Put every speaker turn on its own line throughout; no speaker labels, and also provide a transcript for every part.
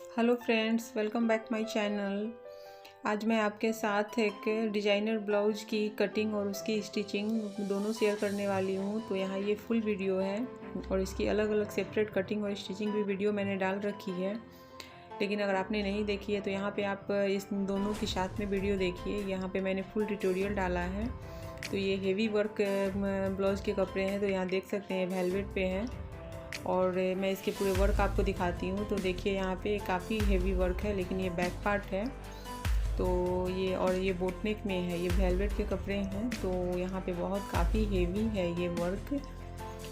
Hello friends, welcome back my channel. आज मैं आपके साथ एक डिज़ाइनर ब्लाउज की कटिंग और उसकी स्टिचिंग दोनों शेयर करने वाली हूँ। तो यहाँ ये फुल वीडियो है और इसकी अलग अलग सेपरेट कटिंग और स्टिचिंग भी वीडियो मैंने डाल रखी है। लेकिन अगर आपने नहीं देखी है तो यहाँ पे आप इस दोनों के साथ में वीडियो देखिए। यहाँ पे मैंने फुल ट्यूटोरियल डाला है। तो ये हेवी वर्क ब्लाउज के कपड़े हैं, तो यहाँ देख सकते हैं वेलवेट पे हैं और मैं इसके पूरे वर्क आपको दिखाती हूँ। तो देखिए यहाँ पे काफ़ी हेवी वर्क है, लेकिन ये बैक पार्ट है। तो ये बोट नेक में है, ये वेलवेट के कपड़े हैं। तो यहाँ पे बहुत काफ़ी हेवी है ये वर्क।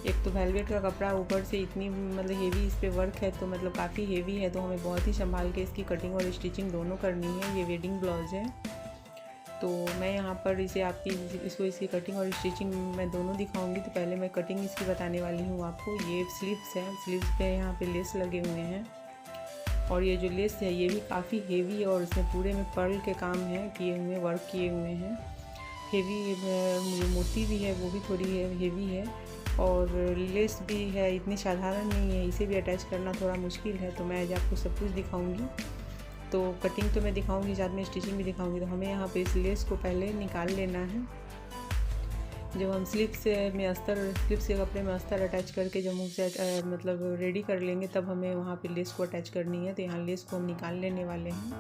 एक तो वेलवेट का कपड़ा, ऊपर से इतनी मतलब हेवी इस पे वर्क है, तो मतलब काफ़ी हेवी है। तो हमें बहुत ही संभाल के इसकी कटिंग और स्टिचिंग दोनों करनी है। ये वेडिंग ब्लाउज है। तो मैं यहाँ पर इसकी कटिंग और स्टिचिंग मैं दोनों दिखाऊंगी। तो पहले मैं कटिंग इसकी बताने वाली हूँ आपको। ये स्लीव्स है, स्लीव्स पे यहाँ पे लेस लगे हुए हैं और ये जो लेस है ये भी काफ़ी हेवी है और इसमें पूरे में पर्ल के काम है किए हुए, वर्क किए हुए हैं। हेवी मोती भी है, वो भी थोड़ी हेवी है और लेस भी है, इतनी साधारण नहीं है। इसे भी अटैच करना थोड़ा मुश्किल है। तो मैं आज आपको सब कुछ दिखाऊंगी। तो कटिंग तो मैं दिखाऊंगी, साथ में स्टिचिंग भी दिखाऊंगी। तो हमें यहाँ पे इस लेस को पहले निकाल लेना है। जब हम स्लीव्स के कपड़े में अस्तर अटैच करके जब उसे मतलब रेडी कर लेंगे, तब हमें वहाँ पे लेस को अटैच करनी है। तो यहाँ लेस को हम निकाल लेने वाले हैं।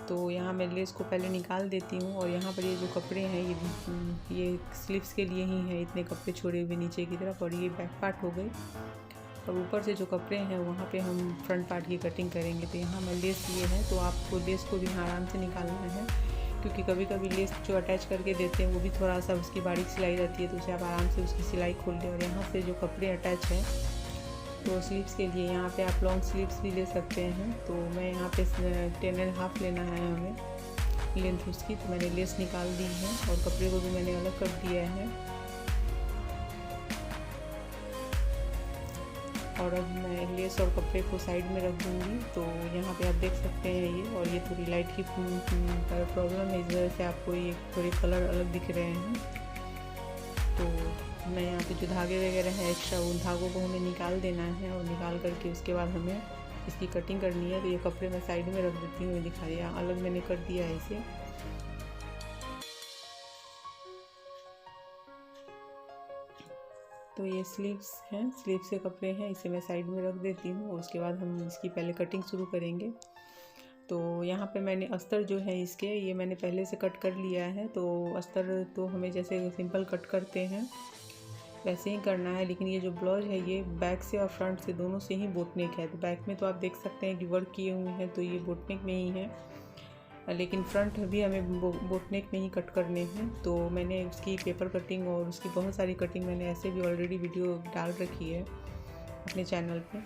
तो यहाँ मैं लेस को पहले निकाल देती हूँ। और यहाँ पर ये जो कपड़े हैं ये स्लीव्स के लिए ही है, इतने कपड़े छोड़े हुए नीचे की तरफ। और ये बैक पार्ट हो गई और ऊपर से जो कपड़े हैं वहाँ पे हम फ्रंट पार्ट की कटिंग करेंगे। तो यहाँ मैं लेस लिए हैं, तो आपको लेस को भी आराम से निकालना है, क्योंकि कभी कभी लेस जो अटैच करके देते हैं वो भी थोड़ा सा उसकी बारीक सिलाई रहती है। तो उसे आप आराम से उसकी सिलाई खोल दें। और यहाँ पे जो कपड़े अटैच हैं तो स्लीव्स के लिए यहाँ पे आप लॉन्ग स्लीव्स भी ले सकते हैं। तो मैं यहाँ पे 10.5 लेना है हमें लेंथ उसकी। तो मैंने लेस निकाल दी है और कपड़े को भी मैंने अलग कर दिया है। और अब मैं लेस और कपड़े को साइड में रख दूँगी। तो यहाँ पे आप देख सकते हैं ये, और ये थोड़ी लाइट की प्रॉब्लम है, इस वजह से आपको ये थोड़े कलर अलग दिख रहे हैं। तो मैं यहाँ पे जो धागे वगैरह हैं एक्स्ट्रा, उन धागों को हमें निकाल देना है और निकाल करके उसके बाद हमें इसकी कटिंग करनी है। तो ये कपड़े मैं साइड में रख देती हूँ, दिखा दिया अलग मैंने कर दिया है इसे। तो ये स्लीव्स हैं, स्लीव्स के कपड़े हैं, इसे मैं साइड में रख देती हूँ और उसके बाद हम इसकी पहले कटिंग शुरू करेंगे। तो यहाँ पे मैंने अस्तर जो है इसके, ये मैंने पहले से कट कर लिया है। तो अस्तर तो हमें जैसे सिंपल कट करते हैं वैसे ही करना है, लेकिन ये जो ब्लाउज है ये बैक से और फ्रंट से दोनों से ही बोट नेक है। तो बैक में तो आप देख सकते हैं कि वर्क किए हुए हैं, तो ये बोट नेक में ही है, लेकिन फ्रंट भी हमें बोट नेक में ही कट करने हैं। तो मैंने उसकी पेपर कटिंग और उसकी बहुत सारी कटिंग मैंने ऐसे भी ऑलरेडी वीडियो डाल रखी है अपने चैनल पे।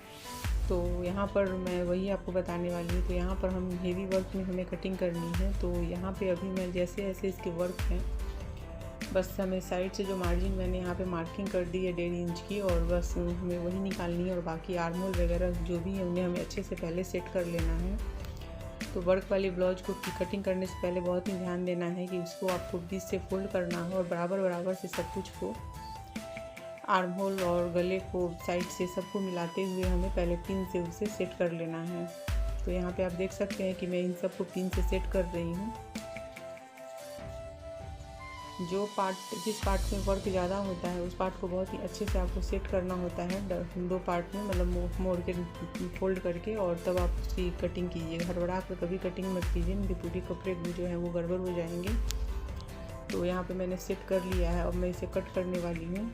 तो यहाँ पर मैं वही आपको बताने वाली हूँ। तो यहाँ पर हम हेवी वर्क में हमें कटिंग करनी है। तो यहाँ पे अभी मैं जैसे जैसे इसके वर्क हैं, बस हमें साइड से जो मार्जिन मैंने यहाँ पे मार्किंग कर दी है 1.5 इंच की, और बस हमें वही निकालनी है। और बाकी आर्म होल वगैरह जो भी है उन्हें हमें अच्छे से पहले सेट कर लेना है। तो वर्क वाली ब्लाउज को कटिंग करने से पहले बहुत ही ध्यान देना है कि उसको आपको बीच से फोल्ड करना है और बराबर बराबर से सब कुछ को, आर्म होल और गले को साइड से सबको मिलाते हुए हमें पहले पिन से उसे सेट कर लेना है। तो यहाँ पे आप देख सकते हैं कि मैं इन सबको पिन से सेट कर रही हूँ। जिस पार्ट में वर्क ज़्यादा होता है उस पार्ट को बहुत ही अच्छे से आपको सेट करना होता है, 2 पार्ट में, मतलब मोड़ के फोल्ड करके, और तब आप उसकी कटिंग कीजिए। हड़बड़ा कर कभी कटिंग मत कीजिए, नहीं तो पूरी कपड़े जो है वो गड़बड़ हो जाएंगे। तो यहाँ पे मैंने सेट कर लिया है, अब मैं इसे कट करने वाली हूँ।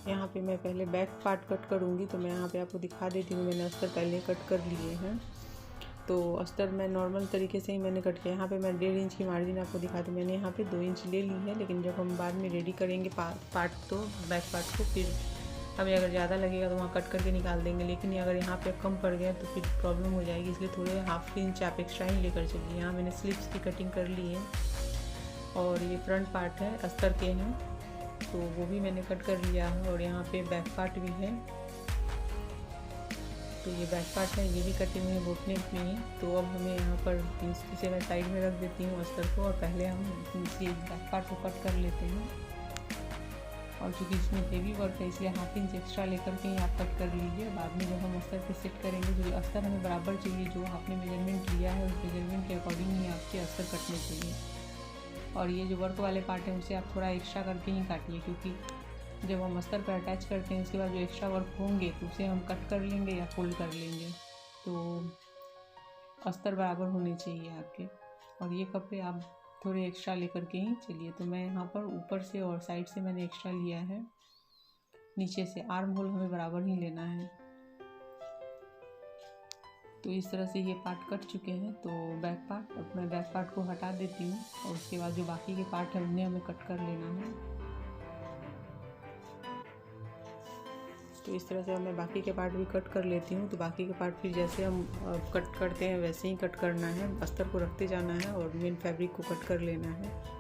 यहाँ पे मैं पहले बैक पार्ट कट करूँगी। तो मैं यहाँ पे आपको दिखा देती हूँ, मैंने अस्तर पहले कट कर लिए हैं। तो अस्तर मैं नॉर्मल तरीके से ही मैंने कट किया। यहाँ पे मैं 1.5 इंच की मार्जिन आपको दिखाती हूँ। मैंने यहाँ पे 2 इंच ले ली है, लेकिन जब हम बाद में रेडी करेंगे पार्ट तो बैक पार्ट को, फिर हमें अगर ज़्यादा लगेगा तो वहाँ कट करके निकाल देंगे। लेकिन अगर यहाँ पे कम पड़ गया तो फिर प्रॉब्लम हो जाएगी, इसलिए थोड़े 1/2 इंच आप एक्स्ट्रा ही लेकर चलिए। यहाँ मैंने स्लीव्स की कटिंग कर ली है और ये फ्रंट पार्ट है, अस्तर के हैं, तो वो भी मैंने कट कर लिया है। और यहाँ पे बैक पार्ट भी है, तो ये बैक पार्ट है, ये भी कटे हुए हैं बोट नेक में ही। तो अब हमें यहाँ पर इसे मैं साइड में रख देती हूँ अस्तर को, और पहले हम इसी बैक पार्ट को कट कर लेते हैं। और चूँकि इसमें हेवी वर्क है इसलिए 1/2 इंच एक्स्ट्रा लेकर के ही आप कट कर लीजिए। बाद में जब हम अस्तर पे सेट करेंगे तो अस्तर हमें बराबर चाहिए, जो आपने मेजरमेंट लिया है उस मेजरमेंट के अकॉर्डिंग ही आपके अस्तर कटने चाहिए। और ये जो वर्क वाले पार्ट हैं उसे आप थोड़ा एक्स्ट्रा करके ही काटिए, क्योंकि जब हम अस्तर पर अटैच करते हैं उसके बाद जो एक्स्ट्रा वर्क होंगे तो उसे हम कट कर लेंगे या फोल्ड कर लेंगे, तो अस्तर बराबर होने चाहिए आपके। और ये कपड़े आप थोड़े एक्स्ट्रा लेकर के ही चलिए। तो मैं यहाँ पर ऊपर से और साइड से मैंने एक्स्ट्रा लिया है, नीचे से आर्म होल हमें बराबर ही लेना है। तो इस तरह से ये पार्ट कट चुके हैं। तो बैक पार्ट, अब मैं बैक पार्ट को हटा देती हूँ और उसके बाद जो बाकी के पार्ट हैं उन्हें हमें कट कर लेना है। तो इस तरह से मैं बाकी के पार्ट भी कट कर लेती हूँ। तो बाकी के पार्ट फिर जैसे हम कट करते हैं वैसे ही कट करना है, अस्तर को रखते जाना है और मेन फैब्रिक को कट कर लेना है।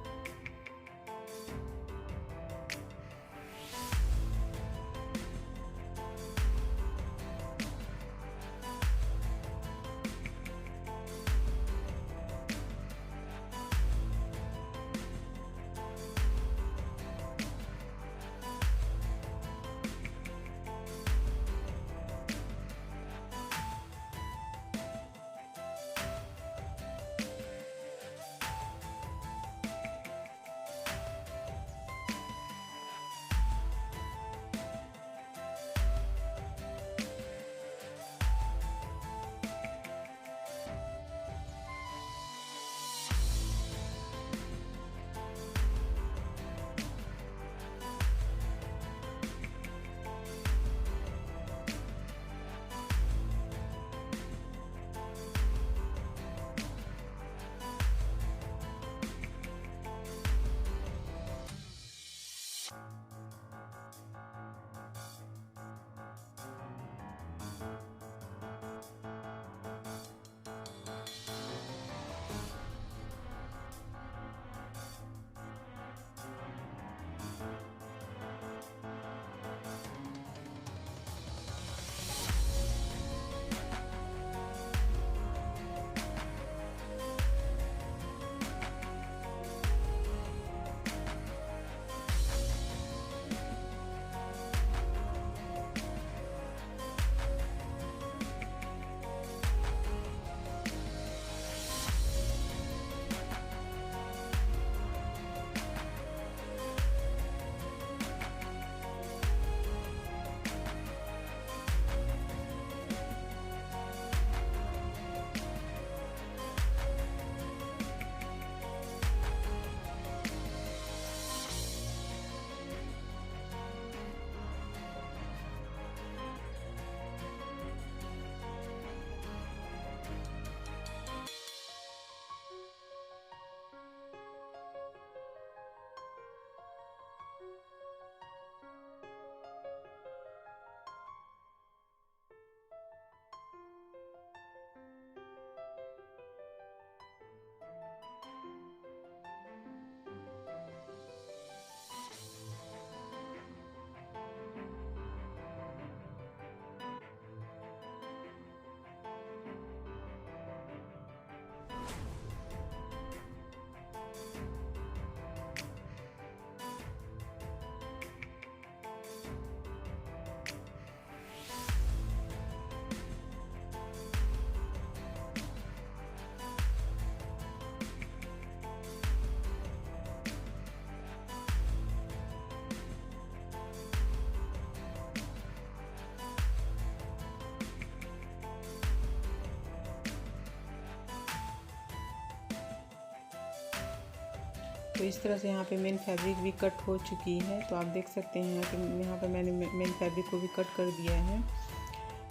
तो इस तरह से यहाँ पे मेन फैब्रिक भी कट हो चुकी है। तो आप देख सकते हैं कि यहाँ पे मैंने मेन फैब्रिक को भी कट कर दिया है।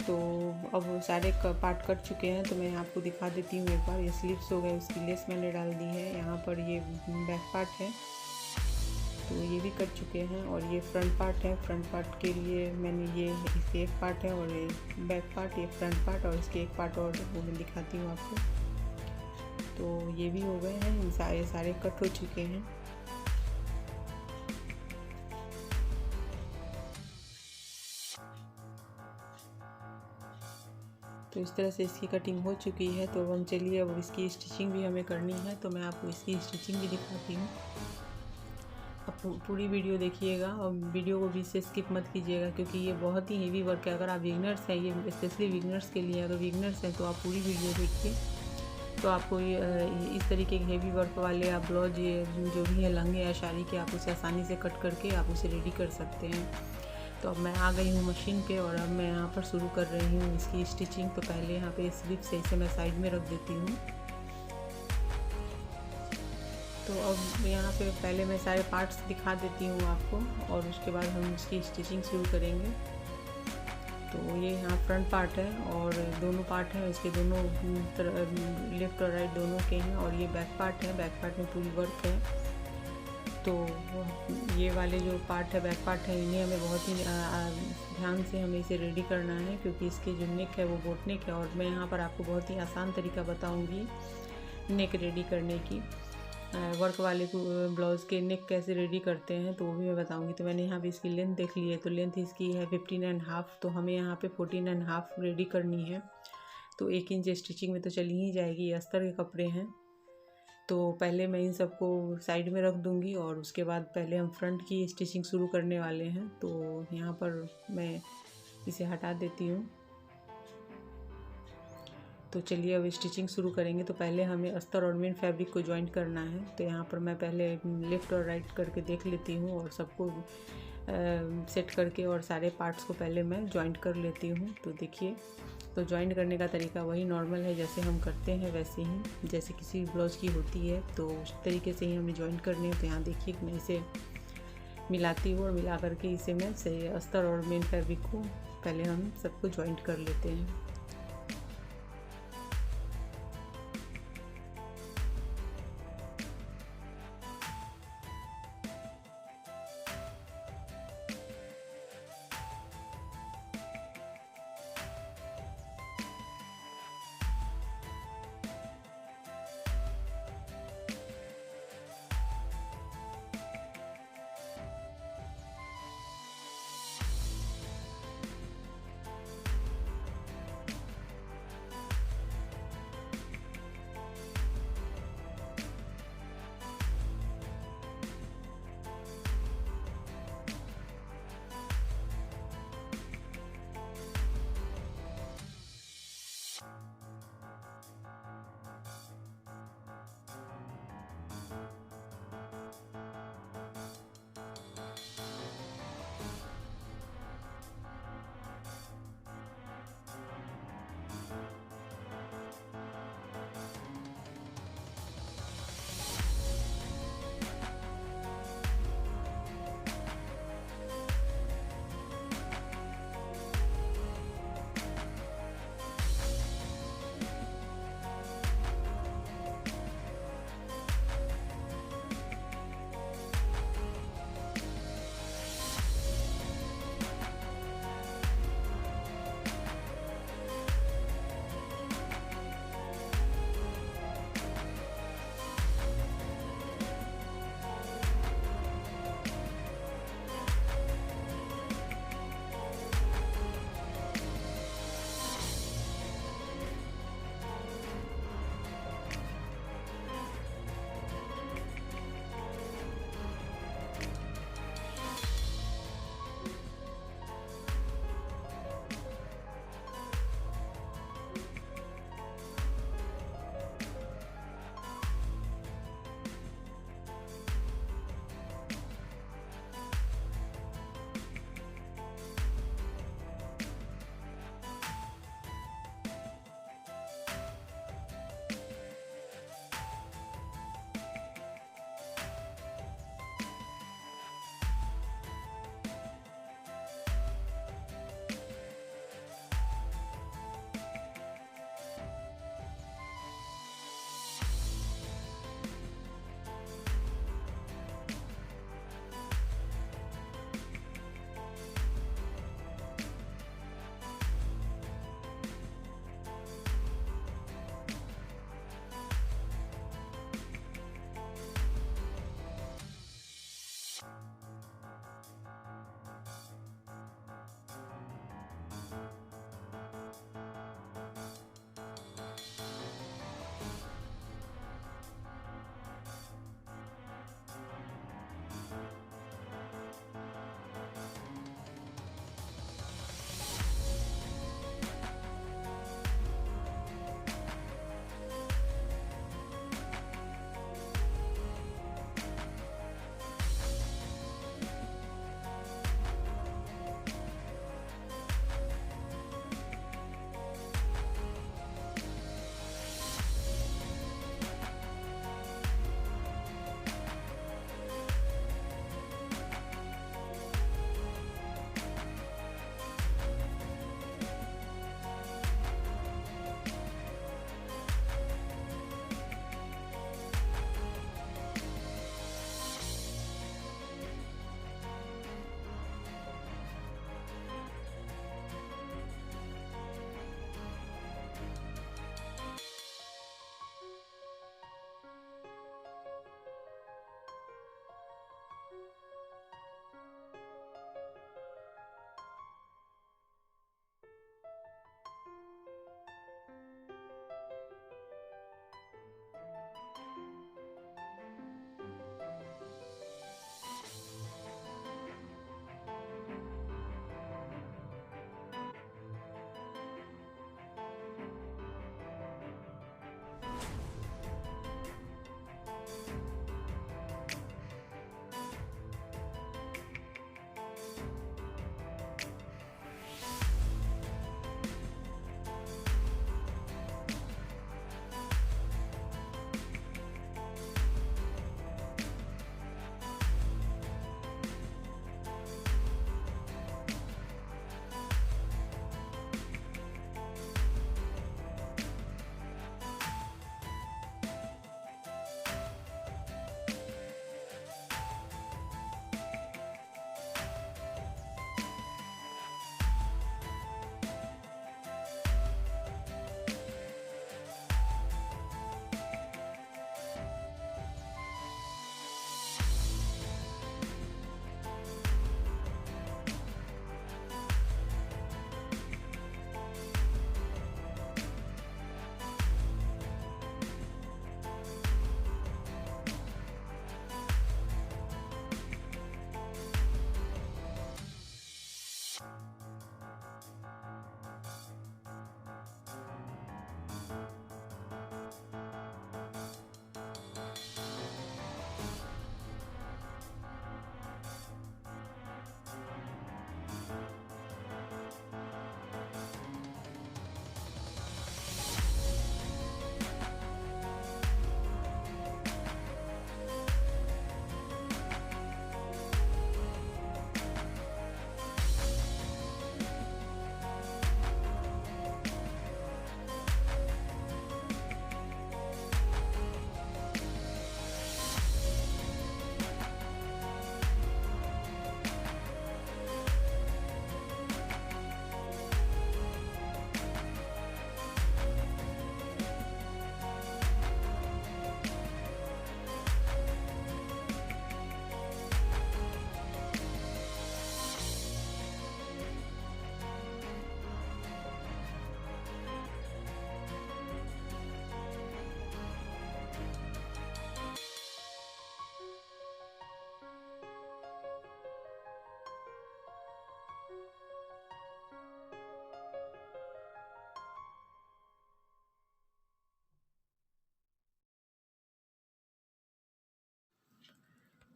तो अब सारे पार्ट कट चुके हैं। तो मैं आपको दिखा देती हूँ एक बार। ये स्लीव्स हो गए, उसकी लेस मैंने डाल दी है। यहाँ पर ये बैक पार्ट है तो ये भी कट चुके हैं। और ये फ्रंट पार्ट है, फ्रंट पार्ट के लिए मैंने ये इसके एक पार्ट है और ये बैक पार्ट, ये फ्रंट पार्ट और इसके एक पार्ट और वो मैं दिखाती हूँ आपको। तो ये भी हो गए हैं, सारे कट हो चुके हैं। तो इस तरह से इसकी कटिंग हो चुकी है। तो हम चलिए अब इसकी स्टिचिंग भी हमें करनी है। तो मैं आपको इसकी स्टिचिंग भी दिखाती हूँ। अब पूरी वीडियो देखिएगा और वीडियो को बीच से स्किप मत कीजिएगा, क्योंकि ये बहुत ही हेवी वर्क है। अगर आप बिगनर्स हैं, ये स्पेशली बिगनर्स के लिए, अगर बिगनर्स हैं तो आप पूरी वीडियो देखिए, तो आपको ये इस तरीके के हेवी वर्क वाले आप ब्लाउज जो भी है लहंगे या साड़ी के, आप उसे आसानी से कट करके आप उसे रेडी कर सकते हैं। तो अब मैं आ गई हूँ मशीन पे और अब मैं यहाँ पर शुरू कर रही हूँ इसकी स्टिचिंग। तो पहले यहाँ पे स्लिप से इसे मैं साइड में रख देती हूँ। तो अब यहाँ पे पहले मैं सारे पार्ट्स दिखा देती हूँ आपको और उसके बाद हम इसकी स्टिचिंग शुरू करेंगे। तो ये यहाँ फ्रंट पार्ट है और दोनों पार्ट हैं इसके, दोनों लेफ़्ट और राइट दोनों के हैं। और ये बैक पार्ट है, बैक पार्ट में पूरी वर्क है। तो ये वाले जो पार्ट है, बैक पार्ट है, इन्हें हमें बहुत ही ध्यान से हमें इसे रेडी करना है, क्योंकि इसके जो नेक है वो बोट नेक है। और मैं यहाँ पर आपको बहुत ही आसान तरीका बताऊँगी नेक रेडी करने की। वर्क वाले ब्लाउज़ के नेक कैसे रेडी करते हैं तो वो भी मैं बताऊंगी। तो मैंने यहाँ पे इसकी लेंथ देख ली है, तो लेंथ इसकी है 15.5, तो हमें यहाँ पे 14.5 रेडी करनी है। तो 1 इंच स्टिचिंग में तो चली ही जाएगी, ये अस्तर के कपड़े हैं। तो पहले मैं इन सबको साइड में रख दूँगी और उसके बाद पहले हम फ्रंट की स्टिचिंग शुरू करने वाले हैं। तो यहाँ पर मैं इसे हटा देती हूँ। तो चलिए अब स्टिचिंग शुरू करेंगे। तो पहले हमें अस्तर और मेन फैब्रिक को जॉइंट करना है। तो यहाँ पर मैं पहले लेफ़्ट और राइट करके देख लेती हूँ और सबको सेट करके और सारे पार्ट्स को पहले मैं जॉइंट कर लेती हूँ। तो देखिए, तो जॉइंट करने का तरीका वही नॉर्मल है जैसे हम करते हैं, वैसे ही जैसे किसी ब्लाउज़ की होती है, तो उस तरीके से ही हमें जॉइंट करनी है। तो यहाँ देखिए मैं इसे मिलाती हूँ और मिला करके इसे मैं से अस्तर और मेन फैब्रिक को पहले हम सबको जॉइंट कर लेते हैं।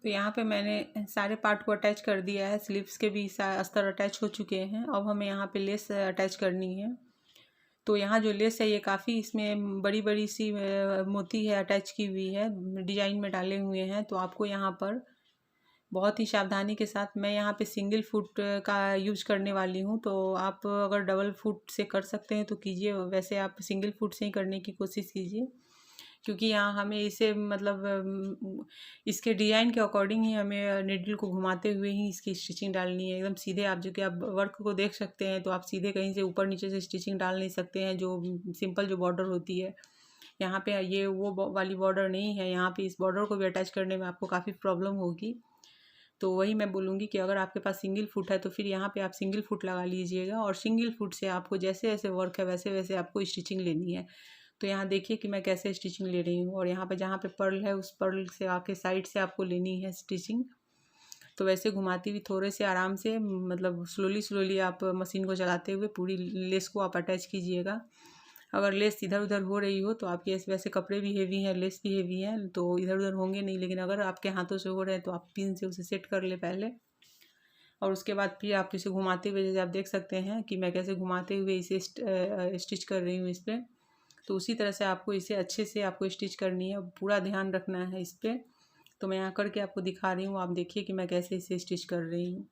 तो यहाँ पे मैंने सारे पार्ट को अटैच कर दिया है, स्लीव्स के भी अस्तर अटैच हो चुके हैं। अब हमें यहाँ पे लेस अटैच करनी है। तो यहाँ जो लेस है ये काफ़ी इसमें बड़ी बड़ी सी मोती है अटैच की हुई है, डिजाइन में डाले हुए हैं। तो आपको यहाँ पर बहुत ही सावधानी के साथ, मैं यहाँ पे सिंगल फुट का यूज करने वाली हूँ। तो आप अगर डबल फुट से कर सकते हैं तो कीजिए, वैसे आप सिंगल फुट से ही करने की कोशिश कीजिए, क्योंकि यहाँ हमें इसे मतलब इसके डिज़ाइन के अकॉर्डिंग ही हमें निडल को घुमाते हुए ही इसकी स्टिचिंग डालनी है। एकदम सीधे आप जो कि आप वर्क को देख सकते हैं तो आप सीधे कहीं से ऊपर नीचे से स्टिचिंग डाल नहीं सकते हैं। जो सिंपल जो बॉर्डर होती है यहाँ पे, ये वो वाली बॉर्डर नहीं है। यहाँ पे इस बॉर्डर को भी अटैच करने में आपको काफ़ी प्रॉब्लम होगी। तो वही मैं बोलूँगी कि अगर आपके पास सिंगल फुट है तो फिर यहाँ पे आप सिंगल फुट लगा लीजिएगा, और सिंगल फुट से आपको जैसे जैसे वर्क है वैसे वैसे आपको स्टिचिंग लेनी है। तो यहाँ देखिए कि मैं कैसे स्टिचिंग ले रही हूँ, और यहाँ पे जहाँ पे पर्ल है उस पर्ल से आके साइड से आपको लेनी है स्टिचिंग। तो वैसे घुमाती हुई थोड़े से आराम से, मतलब स्लोली स्लोली आप मशीन को चलाते हुए पूरी लेस को आप अटैच कीजिएगा। अगर लेस इधर उधर हो रही हो तो आपके वैसे कपड़े भी हेवी हैं, लेस भी हेवी है, तो इधर उधर होंगे नहीं। लेकिन अगर आपके हाथों से हो रहे हैं तो आप पिन से उसे सेट कर ले पहले, और उसके बाद फिर आप इसे घुमाते हुए, जैसे आप देख सकते हैं कि मैं कैसे घुमाते हुए इसे स्टिच कर रही हूँ इस पर। तो उसी तरह से आपको इसे अच्छे से आपको स्टिच करनी है, पूरा ध्यान रखना है इस पर। तो मैं यहाँ करके आपको दिखा रही हूँ, आप देखिए कि मैं कैसे इसे स्टिच कर रही हूँ।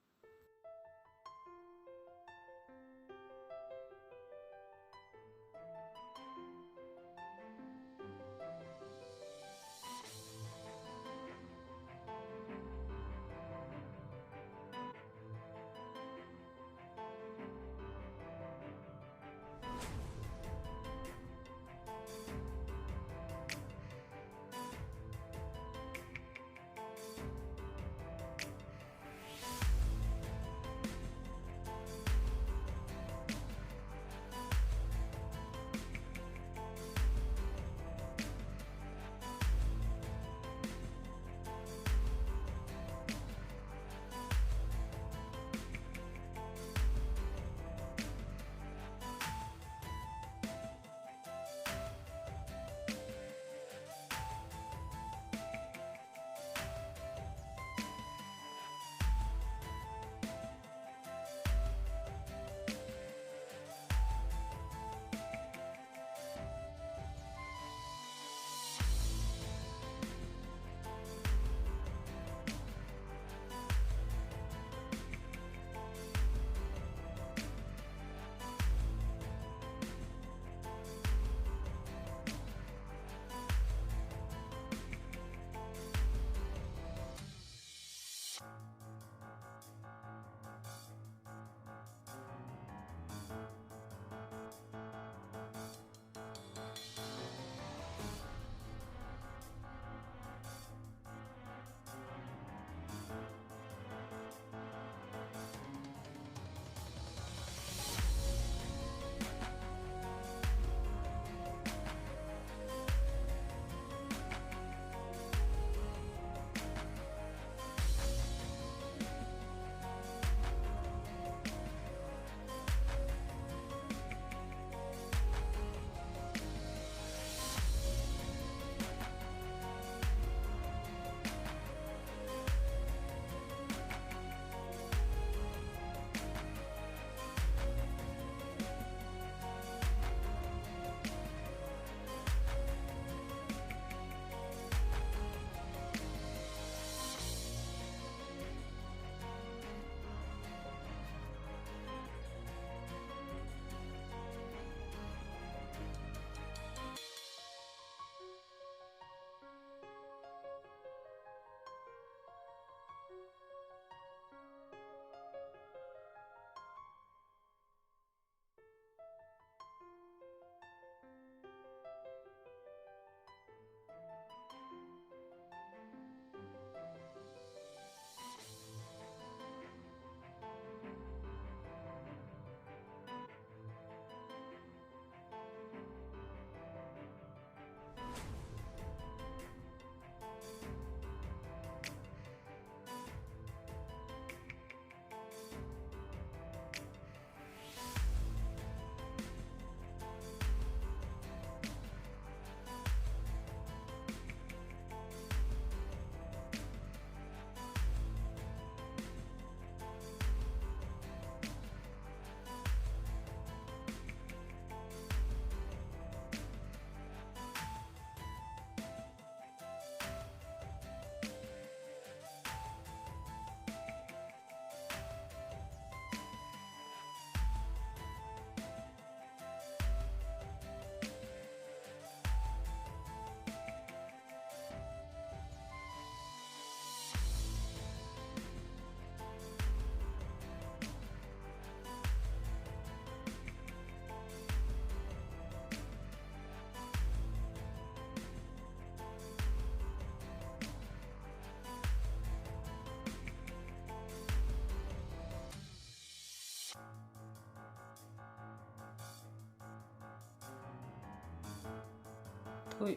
तो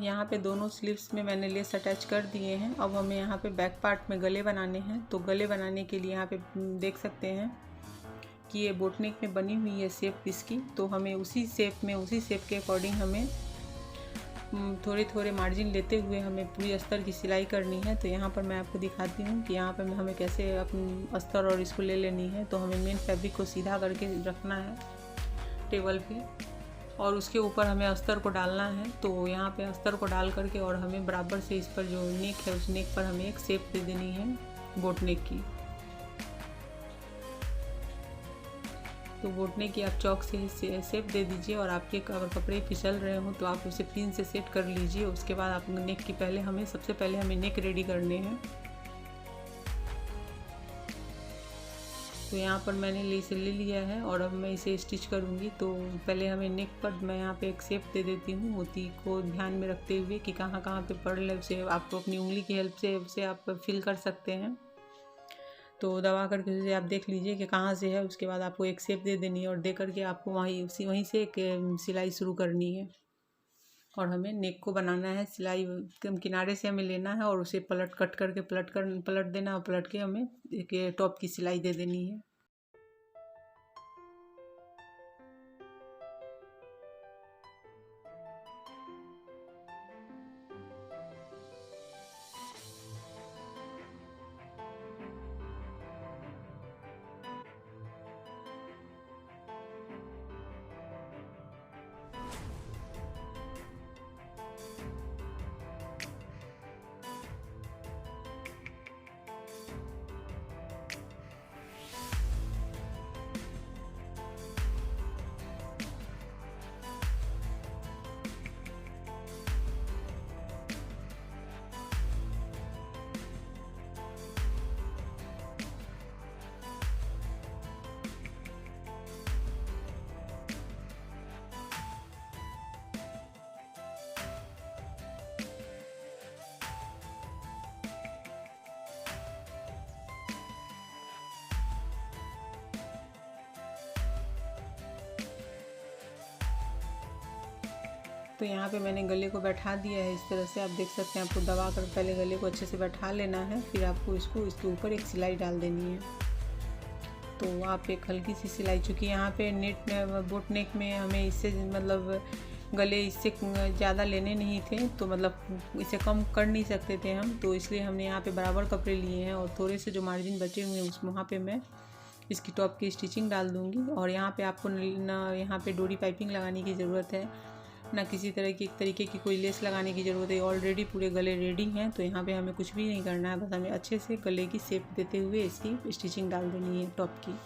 यहाँ पे दोनों स्लीव्स में मैंने लेस अटैच कर दिए हैं। अब हमें यहाँ पे बैक पार्ट में गले बनाने हैं। तो गले बनाने के लिए यहाँ पे देख सकते हैं कि ये बोटनेक में बनी हुई है शेप इसकी। तो हमें उसी शेप के अकॉर्डिंग हमें थोड़े थोड़े मार्जिन लेते हुए हमें पूरी अस्तर की सिलाई करनी है। तो यहाँ पर मैं आपको दिखाती हूँ कि यहाँ पर हमें कैसे अपनी अस्तर और इसको ले लेनी है। तो हमें मेन फैब्रिक को सीधा करके रखना है टेबल पे और उसके ऊपर हमें अस्तर को डालना है। तो यहाँ पे अस्तर को डाल करके और हमें बराबर से इस पर जो नेक है उस नेक पर हमें एक शेप दे देनी है बोटनेक की। तो बोटनेक की आप चौक से शेप दे दीजिए और आपके अगर कपड़े फिसल रहे हो तो आप उसे पिन से सेट कर लीजिए। उसके बाद आप नेक की सबसे पहले हमें नेक रेडी करने हैं। तो यहाँ पर मैंने इसे ले लिया है और अब मैं इसे स्टिच करूँगी। तो पहले हमें नेक पर मैं यहाँ पे एक शेप दे देती हूँ मोती को ध्यान में रखते हुए कि कहाँ कहाँ पे पड़ रहा है। उसे आपको अपनी उंगली की हेल्प से उसे आप फिल कर सकते हैं। तो दबा करके उसे आप देख लीजिए कि कहाँ से है। उसके बाद आपको एक शेप दे देनी है और दे करके आपको वहीं से एक सिलाई शुरू करनी है और हमें नेक को बनाना है। सिलाई किनारे से हमें लेना है और उसे पलट देना और पलट के हमें एक टॉप की सिलाई दे देनी है। तो यहाँ पे मैंने गले को बैठा दिया है इस तरह से। आप देख सकते हैं आपको दबा कर पहले गले को अच्छे से बैठा लेना है, फिर आपको इसके ऊपर एक सिलाई डाल देनी है। तो आप एक हल्की सी सिलाई, चूँकि यहाँ पे बोट नेक में हमें इससे मतलब गले इससे ज़्यादा लेने नहीं थे, तो मतलब इसे कम कर नहीं सकते थे हम, तो इसलिए हमने यहाँ पे बराबर कपड़े लिए हैं और थोड़े से जो मार्जिन बचे हुए हैं वहाँ पे मैं इसकी टॉप की स्टिचिंग डाल दूँगी। और यहाँ पे आपको ना यहाँ पे डोरी पाइपिंग लगाने की ज़रूरत है, ना किसी तरीके की कोई लेस लगाने की ज़रूरत है। ऑलरेडी पूरे गले रेडी हैं, तो यहाँ पे हमें कुछ भी नहीं करना है, बस हमें अच्छे से गले की शेप देते हुए इसकी स्टिचिंग डाल देनी है टॉप की।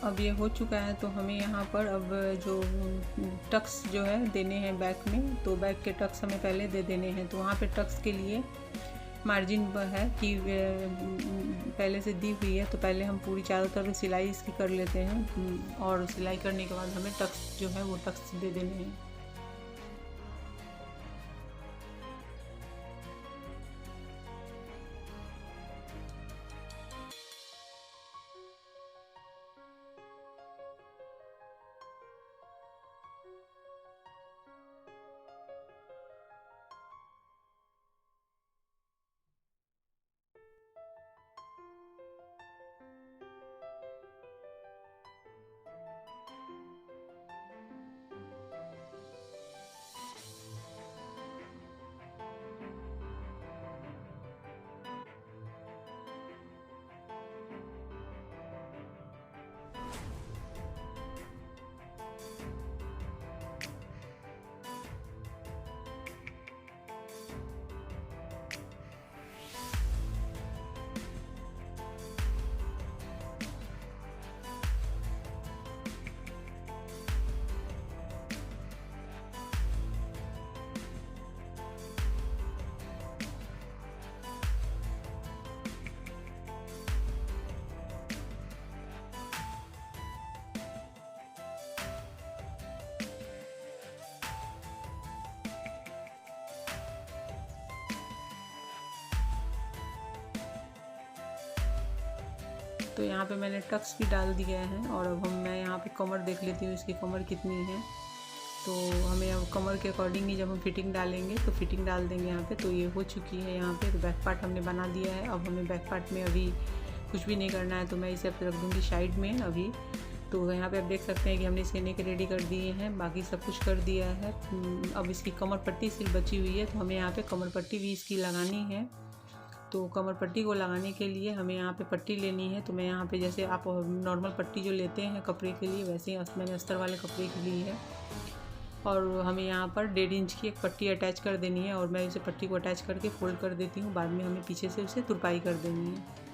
अब ये हो चुका है, तो हमें यहाँ पर अब जो टक्स जो है देने हैं बैक में, तो बैक के टक्स हमें पहले दे देने हैं। तो वहाँ पे टक्स के लिए मार्जिन है कि पहले से दी हुई है, तो पहले हम पूरी चारों तरफ सिलाई इसकी कर लेते हैं और सिलाई करने के बाद हमें टक्स जो है वो टक्स दे देने हैं। तो यहाँ पे मैंने टक्स भी डाल दिया है और अब मैं यहाँ पे कमर देख लेती हूँ इसकी कमर कितनी है। तो हमें अब कमर के अकॉर्डिंग ही जब हम फिटिंग डालेंगे तो फिटिंग डाल देंगे यहाँ पे। तो ये हो चुकी है यहाँ पे, तो बैक पार्ट हमने बना दिया है। अब हमें बैक पार्ट में अभी कुछ भी नहीं करना है, तो मैं इसे रख दूँगी साइड में अभी। तो यहाँ पे आप देख सकते हैं कि हमने सीने के रेडी कर दिए हैं, बाकी सब कुछ कर दिया है। अब इसकी कमर पट्टी सिर्फ बची हुई है, तो हमें यहाँ पे कमर पट्टी भी इसकी लगानी है। तो कमर पट्टी को लगाने के लिए हमें यहाँ पे पट्टी लेनी है। तो मैं यहाँ पे जैसे आप नॉर्मल पट्टी जो लेते हैं कपड़े के लिए, वैसे ही मैंने अस्तर वाले कपड़े के लिए है। और हमें यहाँ पर 1.5 इंच की एक पट्टी अटैच कर देनी है और मैं इसे पट्टी को अटैच करके फोल्ड कर देती हूँ। बाद में हमें पीछे से उसे तुरपाई कर देनी है।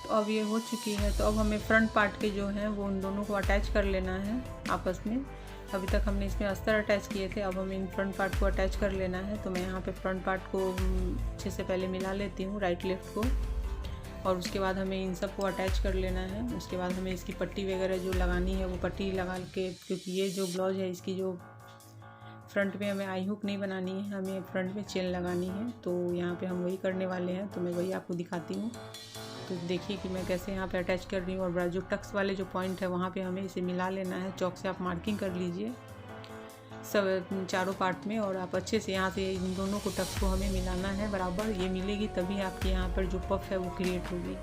तो अब ये हो चुकी है। तो अब हमें फ्रंट पार्ट के जो हैं वो उन दोनों को अटैच कर लेना है आपस में। अभी तक हमने इसमें अस्तर अटैच किए थे, अब हमें इन फ्रंट पार्ट को अटैच कर लेना है। तो मैं यहाँ पे फ्रंट पार्ट को अच्छे से पहले मिला लेती हूँ राइट लेफ्ट को, और उसके बाद हमें इन सब को अटैच कर लेना है। उसके बाद हमें इसकी पट्टी वगैरह जो लगानी है वो पट्टी लगा के, क्योंकि ये जो ब्लाउज है इसकी जो फ्रंट में हमें आई हुक नहीं बनानी है, हमें फ्रंट में चेन लगानी है। तो यहाँ पे हम वही करने वाले हैं, तो मैं वही आपको दिखाती हूँ। तो देखिए कि मैं कैसे यहाँ पे अटैच कर रही हूँ। और जो टक्स वाले जो पॉइंट है वहाँ पे हमें इसे मिला लेना है। चौक से आप मार्किंग कर लीजिए सब चारों पार्ट में, और आप अच्छे से यहाँ से इन दोनों को टक्स को हमें मिलाना है बराबर। ये मिलेगी तभी आपके यहाँ पर जो पफ है वो क्रिएट होगी।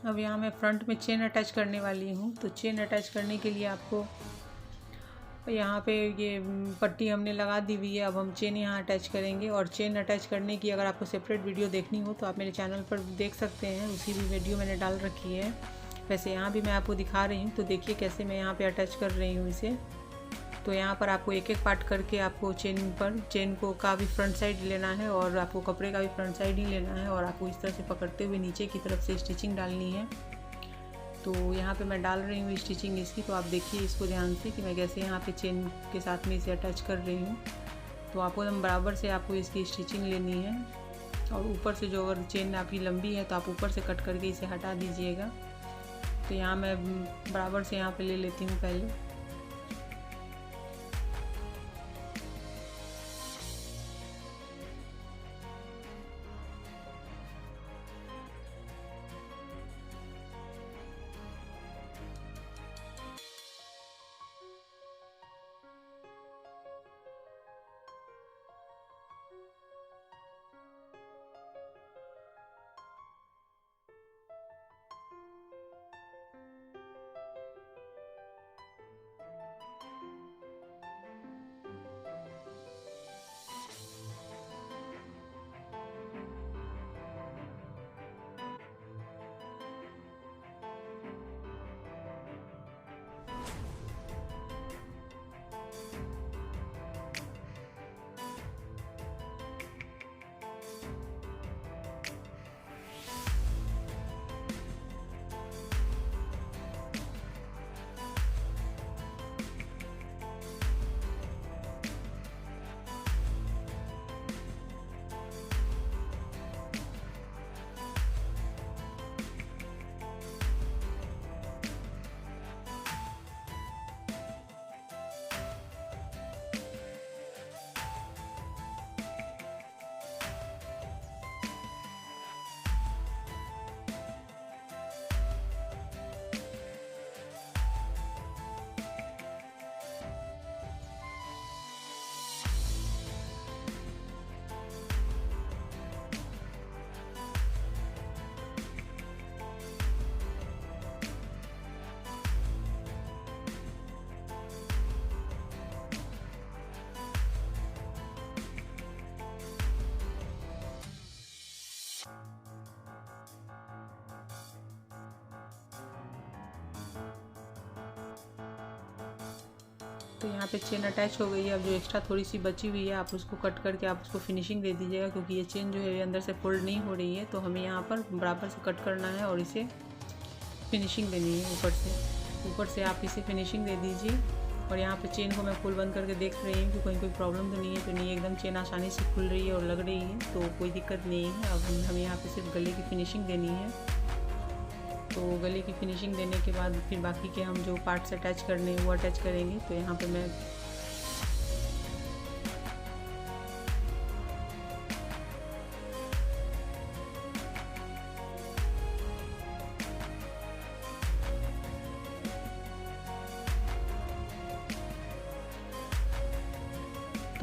अब यहाँ मैं फ्रंट में चेन अटैच करने वाली हूँ। तो चेन अटैच करने के लिए आपको यहाँ पे ये पट्टी हमने लगा दी हुई है। अब हम चेन यहाँ अटैच करेंगे, और चेन अटैच करने की अगर आपको सेपरेट वीडियो देखनी हो तो आप मेरे चैनल पर देख सकते हैं, उसी भी वीडियो मैंने डाल रखी है। वैसे यहाँ भी मैं आपको दिखा रही हूँ, तो देखिए कैसे मैं यहाँ पे अटैच कर रही हूँ इसे। तो यहाँ पर आपको एक एक पार्ट करके आपको चेन को का भी फ्रंट साइड लेना है, और आपको कपड़े का भी फ्रंट साइड ही लेना है, और आपको इस तरह से पकड़ते हुए नीचे की तरफ से स्टिचिंग डालनी है। तो यहाँ पे मैं डाल रही हूँ स्टिचिंग इसकी। तो आप देखिए इसको ध्यान से कि मैं कैसे यहाँ पे चेन के साथ में इसे अटैच कर रही हूँ। तो आपको एकदम बराबर से आपको इसकी स्टिचिंग लेनी है, और ऊपर से जो अगर चेन आपकी लंबी है तो आप ऊपर से कट करके इसे हटा दीजिएगा। तो यहाँ मैं बराबर से यहाँ पे ले लेती हूँ पहले। तो यहाँ पे चेन अटैच हो गई है। अब जो एक्स्ट्रा थोड़ी सी बची हुई है आप उसको कट करके आप उसको फिनिशिंग दे दीजिएगा, क्योंकि ये चेन जो है अंदर से फोल्ड नहीं हो रही है। तो हमें यहाँ पर बराबर से कट करना है और इसे फिनिशिंग देनी है ऊपर से आप इसे फिनिशिंग दे दीजिए। और यहाँ पे चेन को मैं फुल बंद करके देख रही हूँ कि कहीं कोई प्रॉब्लम तो नहीं है। तो नहीं, एकदम चेन आसानी से खुल रही है और लग रही है, तो कोई दिक्कत नहीं है। अब हमें यहाँ पे सिर्फ गले की फिनिशिंग देनी है। तो गले की फिनिशिंग देने के बाद फिर बाकी के हम जो पार्ट्स अटैच करने हैं वो अटैच करेंगे। तो यहाँ पे मैं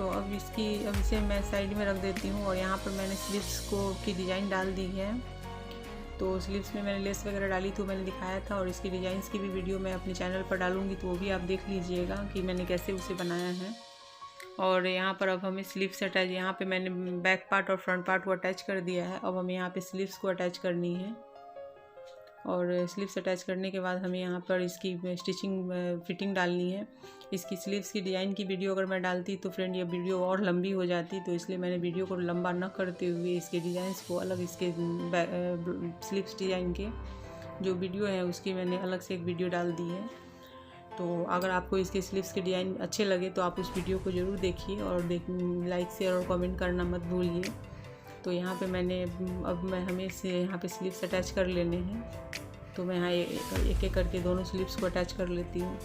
अब इसे मैं साइड में रख देती हूँ। और यहाँ पर मैंने स्लीव्स की डिज़ाइन डाल दी है। तो स्लीव्स में मैंने लेस वगैरह डाली तो मैंने दिखाया था, और इसकी डिज़ाइंस की भी वीडियो मैं अपने चैनल पर डालूँगी, तो वो भी आप देख लीजिएगा कि मैंने कैसे उसे बनाया है। और यहाँ पर अब हमें स्लीव्स अटैच, यहाँ पे मैंने बैक पार्ट और फ्रंट पार्ट को अटैच कर दिया है। अब हमें यहाँ पे स्लीव्स को अटैच करनी है, और स्लीव्स अटैच करने के बाद हमें यहाँ पर इसकी स्टिचिंग फिटिंग डालनी है। इसकी स्लीव्स की डिज़ाइन की वीडियो अगर मैं डालती तो फ्रेंड ये वीडियो और लंबी हो जाती, तो इसलिए मैंने वीडियो को लंबा न करते हुए इसके डिज़ाइंस को अलग, इसके स्लीव्स डिज़ाइन के जो वीडियो है उसकी मैंने अलग से एक वीडियो डाल दी है। तो अगर आपको इसके स्लीव्स के डिज़ाइन अच्छे लगे तो आप उस वीडियो को ज़रूर देखिए, और लाइक शेयर और कमेंट करना मत भूलिए। तो यहाँ पे हमें इसे यहाँ पे स्लीव्स अटैच कर लेने हैं। तो मैं यहाँ एक एक करके दोनों स्लीव्स को अटैच कर लेती हूँ।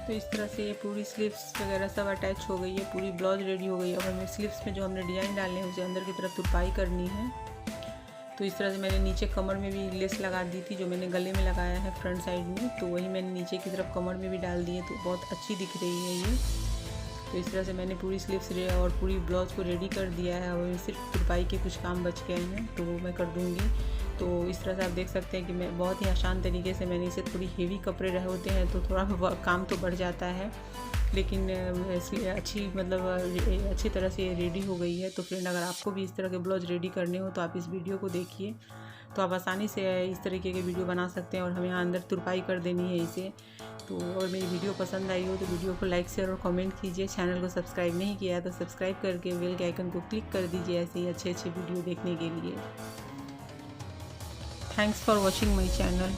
तो इस तरह से ये पूरी स्लीव्स वगैरह सब अटैच हो गई है, पूरी ब्लाउज रेडी हो गई है। और हमें स्लीव्स में जो हमने डिज़ाइन डालने हैं उसे अंदर की तरफ तुरपाई करनी है। तो इस तरह से मैंने नीचे कमर में भी लेस लगा दी थी, जो मैंने गले में लगाया है फ्रंट साइड में, तो वही मैंने नीचे की तरफ कमर में भी डाल दी है, तो बहुत अच्छी दिख रही है ये। तो इस तरह से मैंने पूरी स्लीव्स और पूरी ब्लाउज को रेडी कर दिया है। अब सिर्फ तुरपाई के कुछ काम बच गए हैं, तो वो मैं कर दूँगी। तो इस तरह से आप देख सकते हैं कि मैं बहुत ही आसान तरीके से मैंने इसे, थोड़ी हेवी कपड़े रहे होते हैं तो थोड़ा काम तो बढ़ जाता है, लेकिन अच्छी तरह से ये रेडी हो गई है। तो फ्रेंड, अगर आपको भी इस तरह के ब्लाउज रेडी करने हो तो आप इस वीडियो को देखिए, तो आप आसानी से इस तरीके के वीडियो बना सकते हैं। और हमें यहाँ अंदर तुरपाई कर देनी है इसे। तो अगर मेरी वीडियो पसंद आई हो तो वीडियो को लाइक, शेयर और कमेंट कीजिए। चैनल को सब्सक्राइब नहीं किया तो सब्सक्राइब करके बेल के आइकन को क्लिक कर दीजिए ऐसे ही अच्छे वीडियो देखने के लिए। Thanks for watching my channel.